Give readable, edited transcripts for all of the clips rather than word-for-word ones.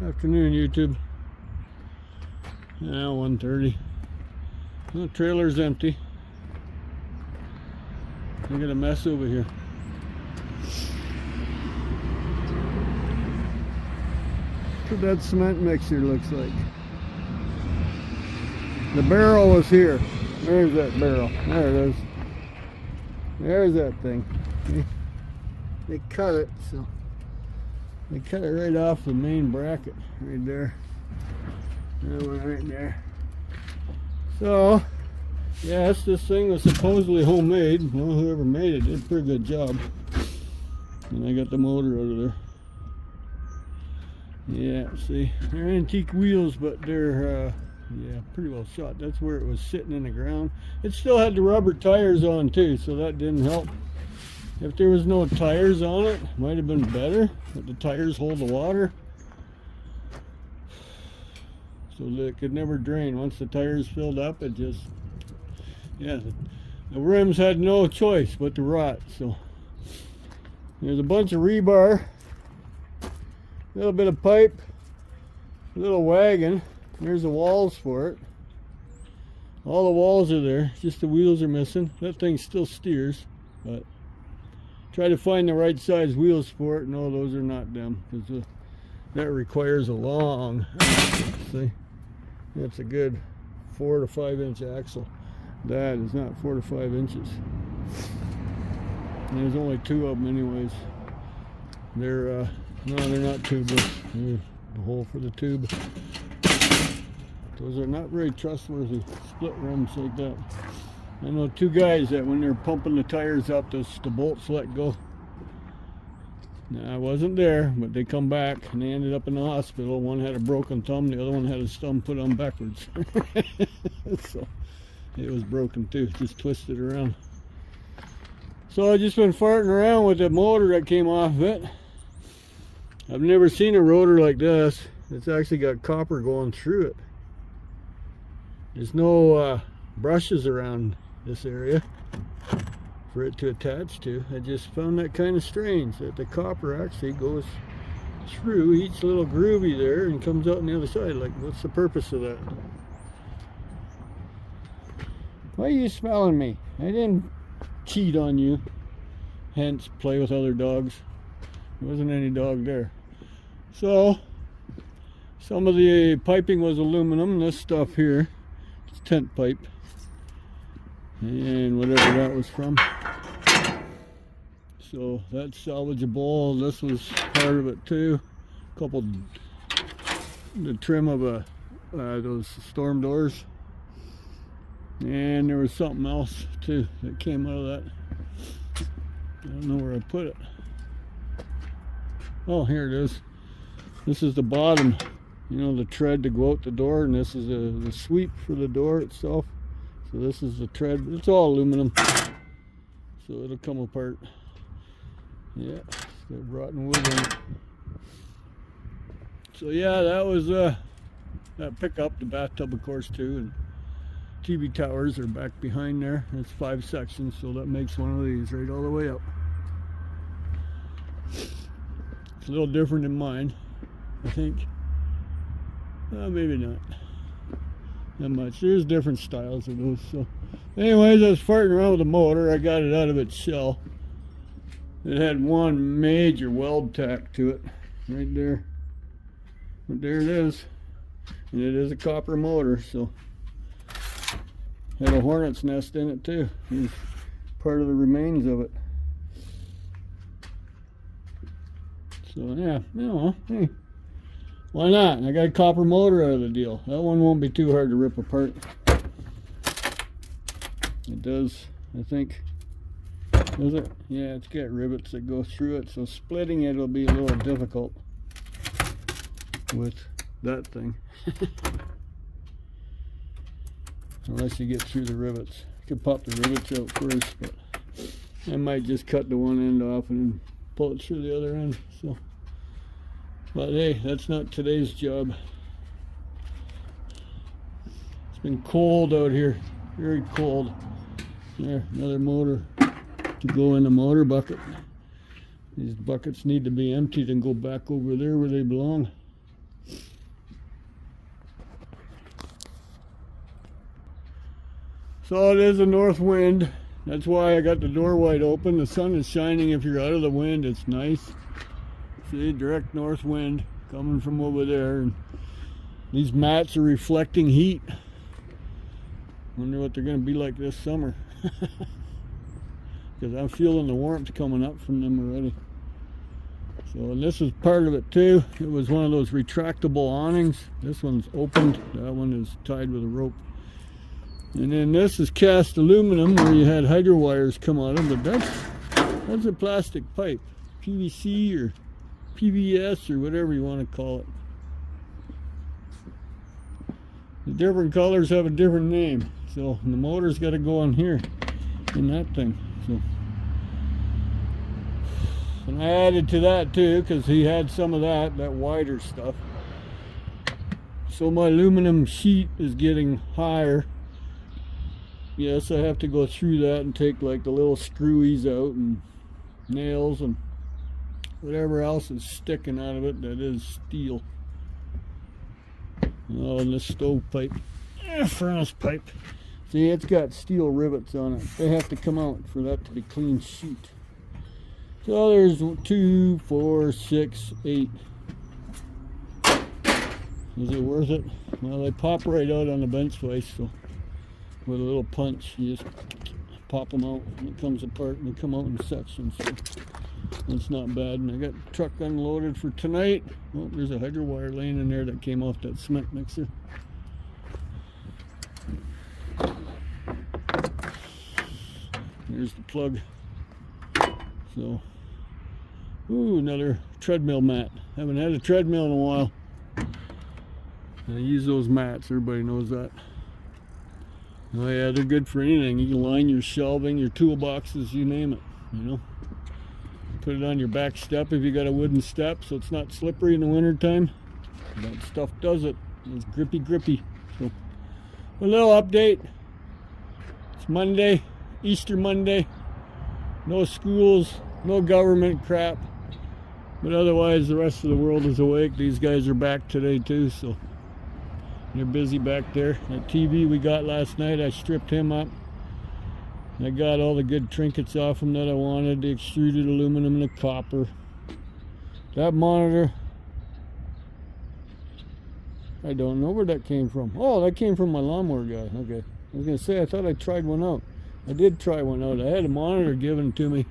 Afternoon, YouTube. Now 1:30. The trailer's empty. Look at a mess over here. That's what that cement mixer looks like. The barrel was here. There's that barrel. There it is. There's that thing. They cut it, so they cut it right off the main bracket right there. That one right there. So, yes, this thing was supposedly homemade. Well, whoever made it did a pretty good job. And I got the motor out of there. Yeah, see, they're antique wheels, but they're yeah, pretty well shot. That's where it was sitting in the ground. It still had the rubber tires on too, so that didn't help. If there was no tires on it, might have been better, but the tires hold the water, so that it could never drain. Once the tires filled up, it just, yeah, the rims had no choice but to rot. So there's a bunch of rebar, a little bit of pipe, a little wagon. There's the walls for it. All the walls are there, just the wheels are missing. That thing still steers, but try to find the right size wheels for it. No, those are not them, because that requires a long axle. See, that's a good 4 to 5 inch axle. That is not 4 to 5 inches. And there's only 2 of them anyways. They're no, they're not tubeless. There's the hole for the tube. Those are not very trustworthy, split rims like that. I know 2 guys that when they're pumping the tires up, the bolts let go. Now, I wasn't there, but they come back and they ended up in the hospital. One had a broken thumb, the other one had his thumb put on backwards. So it was broken too, just twisted around. So I just been farting around with the motor that came off of it. I've never seen a rotor like this. It's actually got copper going through it. There's no brushes around this area for it to attach to. I just found that kind of strange, that the copper actually goes through each little groovy there and comes out on the other side. Like, what's the purpose of that? Why are you smelling me? I didn't cheat on you, hence play with other dogs. There wasn't any dog there. So some of the piping was aluminum. This stuff here, it's tent pipe, and whatever that was from. So that's salvageable. This was part of it too. A couple, the trim of those storm doors, and there was something else too that came out of that. I don't know where I put it. Oh, here it is. This is the bottom, you know, the tread to go out the door, and this is the sweep for the door itself. So this is the tread. It's all aluminum, so it'll come apart. Yeah, it's got rotten wood in it. So yeah, that was that pickup, the bathtub of course too, and TV towers are back behind there. It's 5 sections, so that makes one of these right all the way up. It's a little different than mine, I think. Maybe not. Not much. There's different styles of those. So, anyways, I was farting around with the motor. I got it out of its shell. It had one major weld tack to it, right there. But there it is, and it is a copper motor. So, had a hornet's nest in it too. It's part of the remains of it. So yeah, you know, hey, why not? I got a copper motor out of the deal. That one won't be too hard to rip apart. It does, I think. Does it? Yeah, it's got rivets that go through it, so splitting it will be a little difficult with that thing. Unless you get through the rivets. You could pop the rivets out first, but I might just cut the one end off and pull it through the other end. So, but hey, that's not today's job. It's been cold out here, very cold. There, another motor to go in the motor bucket. These buckets need to be emptied and go back over there where they belong. So it is a north wind. That's why I got the door wide open. The sun is shining. If you're out of the wind, it's nice. See, direct north wind coming from over there. And these mats are reflecting heat. Wonder what they're going to be like this summer. Because I'm feeling the warmth coming up from them already. So, and this is part of it too. It was one of those retractable awnings. This one's opened. That one is tied with a rope. And then this is cast aluminum where you had hydro wires come out of it. But that's a plastic pipe. PVC or PVS or whatever you want to call it. The different colors have a different name. So the motor's got to go on here in that thing. So, and I added to that too because he had some of that wider stuff. So my aluminum sheet is getting higher. Yes, I have to go through that and take like the little screwies out and nails and whatever else is sticking out of it that is steel. Oh, and this stovepipe, furnace pipe. See, it's got steel rivets on it. They have to come out for that to be clean sheet. So there's 2, 4, 6, 8. Is it worth it? Well, they pop right out on the bench vise, so with a little punch, you just pop them out and it comes apart and they come out in sections. So that's not bad. And I got the truck unloaded for tonight. Oh, there's a hydro wire laying in there that came off that cement mixer. There's the plug. So, ooh, another treadmill mat. Haven't had a treadmill in a while. I use those mats, everybody knows that. Oh yeah, they're good for anything. You can line your shelving, your toolboxes, you name it, you know. Put it on your back step if you got a wooden step so it's not slippery in the winter time. That stuff does it. It's grippy. So, a little update. It's Monday, Easter Monday. No schools, no government crap. But otherwise, the rest of the world is awake. These guys are back today too, so they're busy back there. That TV we got last night, I stripped him up. I got all the good trinkets off him that I wanted, the extruded aluminum and the copper. That monitor, I don't know where that came from. Oh, that came from my lawnmower guy. Okay. I was going to say, I thought I tried one out. I did try one out. I had a monitor given to me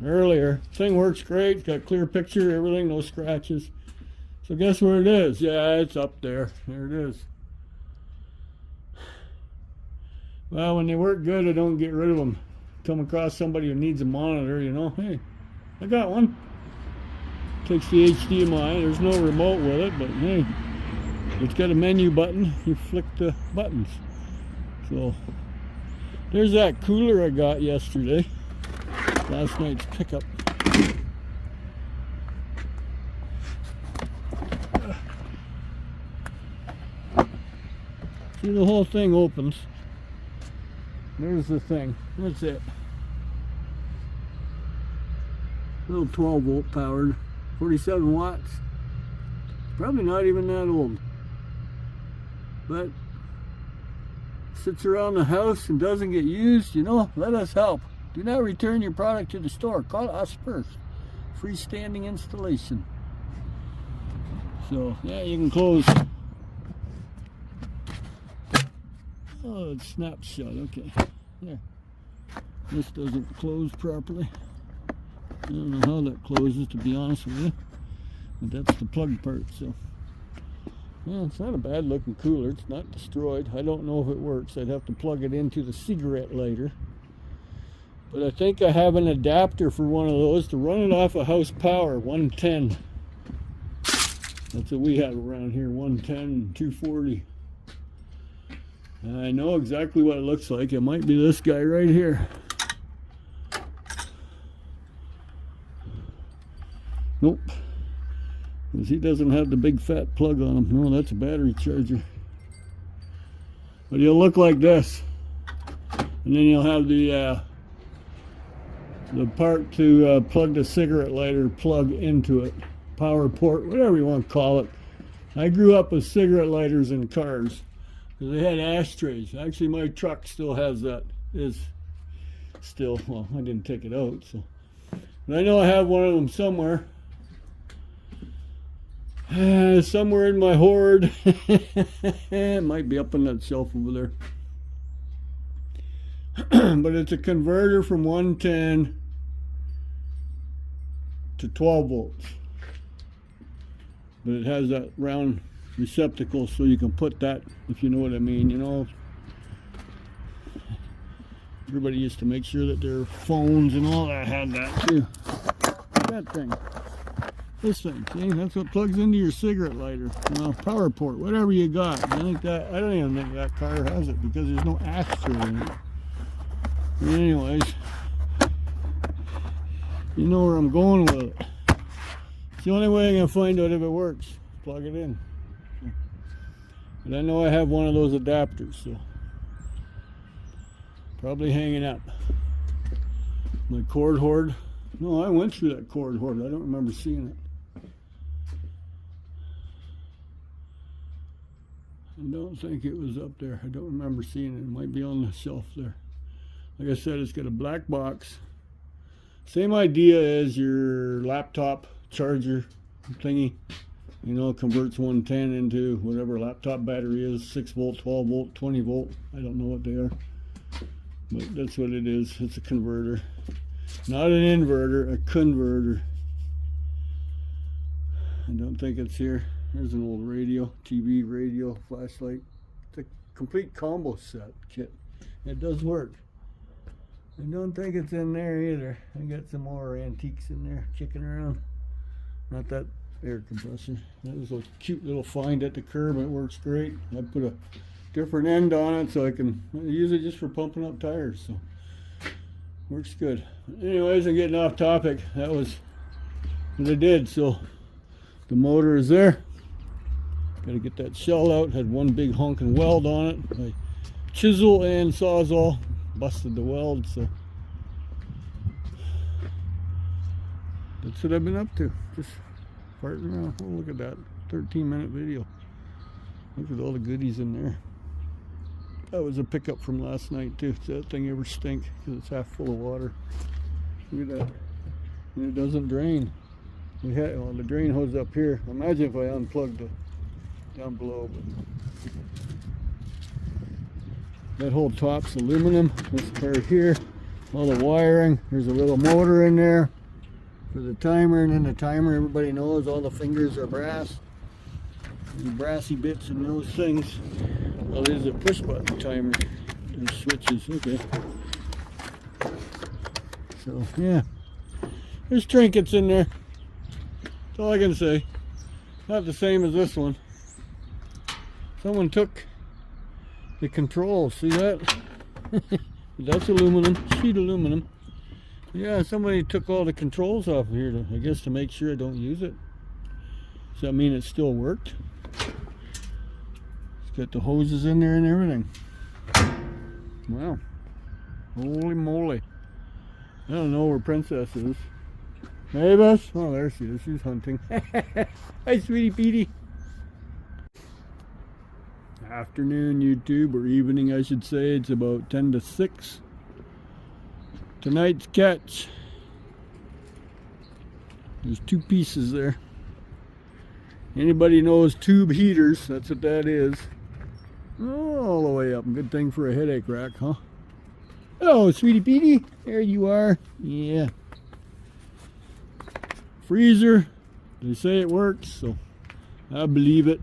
earlier. Thing works great. It's got clear picture, everything, no scratches. So guess where it is? Yeah, it's up there. There it is. Well, when they work good, I don't get rid of them. Come across somebody who needs a monitor, you know, hey, I got one. Takes the HDMI. There's no remote with it, but hey, it's got a menu button. You flick the buttons. So there's that cooler I got yesterday. Last night's pickup. See, the whole thing opens. There's the thing. That's it. Little 12 volt powered, 47 watts. Probably not even that old. But sits around the house and doesn't get used, you know, let us help. Do not return your product to the store. Call us first. Freestanding installation. So, yeah, you can close. Oh, it snaps shut. Okay. There. This doesn't close properly. I don't know how that closes, to be honest with you. But that's the plug part, so. Well, it's not a bad looking cooler. It's not destroyed. I don't know if it works. I'd have to plug it into the cigarette lighter. But I think I have an adapter for one of those to run it off of house power, 110. That's what we have around here, 110, 240. I know exactly what it looks like. It might be this guy right here. Nope. Because he doesn't have the big fat plug on him. No, that's a battery charger. But he'll look like this. And then you'll have the part to plug the cigarette lighter plug into it. Power port, whatever you want to call it. I grew up with cigarette lighters in cars. They had ashtrays. Actually, my truck still has that. Well, I didn't take it out, so. But I know I have one of them somewhere. Somewhere in my hoard. It might be up on that shelf over there. But it's a converter from 110 to 12 volts. But it has that round receptacle so you can put that, if you know what I mean, you know. Everybody used to make sure that their phones and all that had that too. That thing. This thing, see, that's what plugs into your cigarette lighter. Power port, whatever you got. I don't even think that car has it because there's no ashtray in it. Anyways, you know where I'm going with it. It's the only way I can find out if it works. Plug it in. But I know I have one of those adapters, so probably hanging up. My cord hoard. No, I went through that cord hoard. I don't remember seeing it. I don't think it was up there. I don't remember seeing it. It might be on the shelf there. Like I said, it's got a black box. Same idea as your laptop charger thingy. You know, it converts 110 into whatever laptop battery is, 6 volt, 12 volt, 20 volt. I don't know what they are. But that's what it is. It's a converter. Not an inverter, a converter. I don't think it's here. There's an old radio, TV, radio, flashlight. It's a complete combo set kit. It does work. I don't think it's in there either. I got some more antiques in there kicking around. Not that air compressor. That was a cute little find at the curb. It works great. I put a different end on it so I use it just for pumping up tires. So works good. Anyways, I'm getting off topic. That was what I did. So the motor is there. Got to get that shell out. Had one big honking weld on it. My chisel and sawzall busted the weld, so that's what I've been up to. Just farting around. Oh, look at that 13-minute video. Look at all the goodies in there. That was a pickup from last night too. Does that thing ever stink? Because it's half full of water. Look at that. And it doesn't drain. We had the drain hose up here. Imagine if I unplugged it down below. But that whole top's aluminum. This part here, all the wiring. There's a little motor in there for the timer, and then the timer, everybody knows all the fingers are brass. The brassy bits and those things. Well, there's a push button timer. There's switches. Okay. So yeah, there's trinkets in there. That's all I can say. Not the same as this one. Someone took the controls. See that? That's aluminum, sheet aluminum. Yeah, somebody took all the controls off of here, I guess to make sure I don't use it. Does that mean it still worked? It's got the hoses in there and everything. Wow. Holy moly. I don't know where Princess is. Mavis? Oh, there she is. She's hunting. Hi, sweetie Petey. Afternoon, YouTube, or evening, I should say. It's about 10 to 6. Tonight's catch. There's 2 pieces there. Anybody knows tube heaters? That's what that is. Oh, all the way up. Good thing for a headache rack, huh? Hello, sweetie Petey. There you are. Yeah. Freezer. They say it works, so I believe it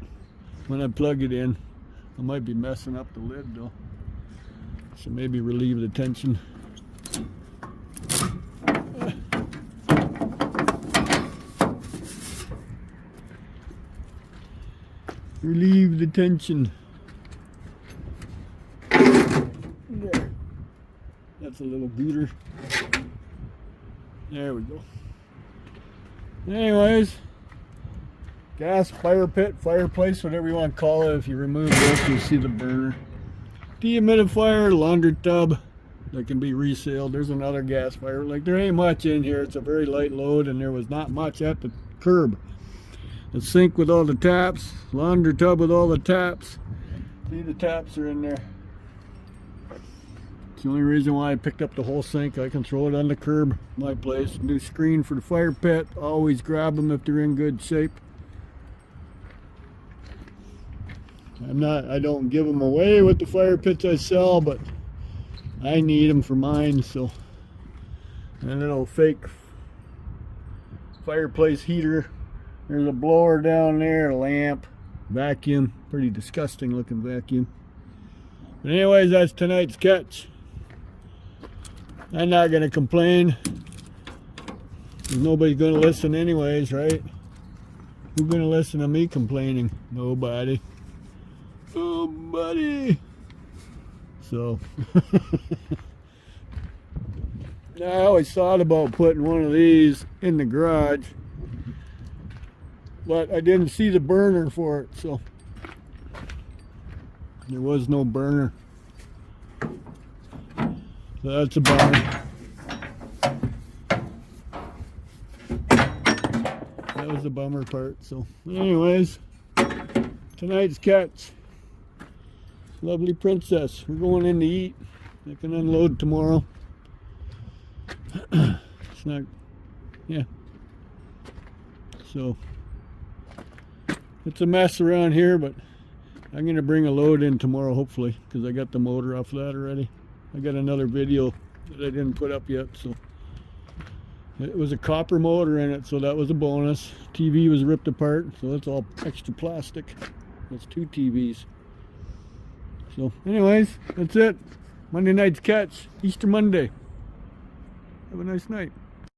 when I plug it in. I might be messing up the lid though, so maybe relieve the tension. Relieve the tension. There. That's a little beater. There we go. Anyways, gas, fire pit, fireplace, whatever you want to call it. If you remove this, you see the burner. Dehumidifier, laundry tub that can be resealed. There's another gas fire. Like, there ain't much in here. It's a very light load, and there was not much at the curb. The sink with all the taps, laundry tub with all the taps, See, the taps are in there. It's the only reason why I picked up the whole sink. I can throw it on the curb, my place. New screen for the fire pit. Always grab them if they're in good shape. I don't give them away with the fire pits I sell, but I need them for mine, so. And a little fake fireplace heater. There's a blower down there, a lamp, vacuum. Pretty disgusting looking vacuum. But anyways, that's tonight's catch. I'm not gonna complain. Nobody's gonna listen anyways, right? Who's gonna listen to me complaining? Nobody. Nobody. So I always thought about putting one of these in the garage, but I didn't see the burner for it, so there was no burner. So that's a bummer. That was the bummer part. So anyways, tonight's catch. Lovely princess. We're going in to eat. I can unload tomorrow. It's not, yeah. So it's a mess around here, but I'm gonna bring a load in tomorrow, hopefully, because I got the motor off of that already. I got another video that I didn't put up yet, so it was a copper motor in it, so that was a bonus. TV was ripped apart, so it's all extra plastic. That's 2 TVs. So anyways, that's it. Monday night's catch. Easter Monday. Have a nice night.